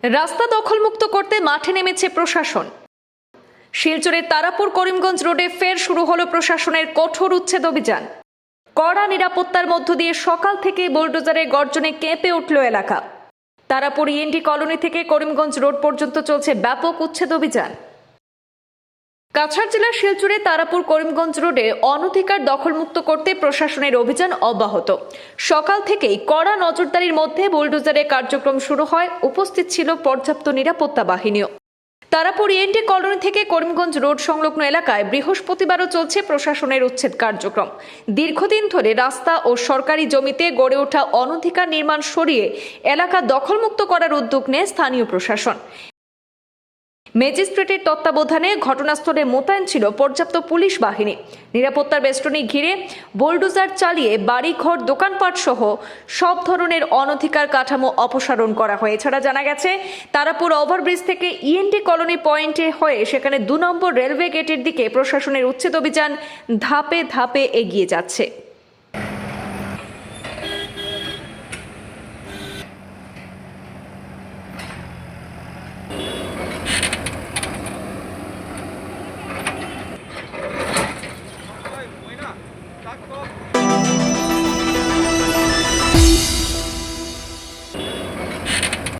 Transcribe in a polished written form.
রাস্তা দখলমুক্ত করতে মাঠে নেমেছে প্রশাসন। শিলচরের তারাপুর করিমগঞ্জ রোডে ফের শুরু হলো প্রশাসনের কঠোর উচ্ছেদ অভিযান। কড়া নিরাপত্তার মধ্য দিয়ে সকাল থেকে বুলডোজারের গর্জনে কেঁপে উঠল এলাকা। তারাপুর ইএনটি কলোনি থেকে করিমগঞ্জ রোড পর্যন্ত চলছে ব্যাপক উচ্ছেদ অভিযান। কাছাড় জেলার শিলচরে তারাপুর করিমগঞ্জ রোডে অনধিকার দখলমুক্ত করতে প্রশাসনের অভিযান অব্যাহত। সকাল থেকেই কড়া নজরদারির মধ্যে বুলডোজারের কার্যক্রম শুরু হয়। উপস্থিত ছিল পর্যাপ্ত নিরাপত্তা বাহিনীও। তারাপুর ইএনটি কলোনি থেকে করিমগঞ্জ রোড সংলগ্ন এলাকায় বৃহস্পতিবারও চলছে প্রশাসনের উচ্ছেদ কার্যক্রম। দীর্ঘদিন ধরে রাস্তা ও সরকারি জমিতে গড়ে ওঠা অনধিকার নির্মাণ সরিয়ে এলাকা দখলমুক্ত করার উদ্যোগ নেয় স্থানীয় প্রশাসন। ম্যাজিস্ট্রেটের তত্ত্বাবধানে ঘটনাস্থলে মোতায়েন ছিল পর্যাপ্ত পুলিশ বাহিনী। নিরাপত্তার বেষ্টনী ঘিরে বুলডোজার চালিয়ে বাড়িঘর, দোকানপাট সহ সব ধরনের অনধিকার কাঠামো অপসারণ করা হয়। এছাড়া জানা গেছে, তারাপুর ওভারব্রিজ থেকে ইএনটি কলোনি পয়েন্টে হয়ে সেখানে 2 নম্বর রেলওয়ে গেটের দিকে প্রশাসনের উচ্ছেদ অভিযান ধাপে ধাপে এগিয়ে যাচ্ছে।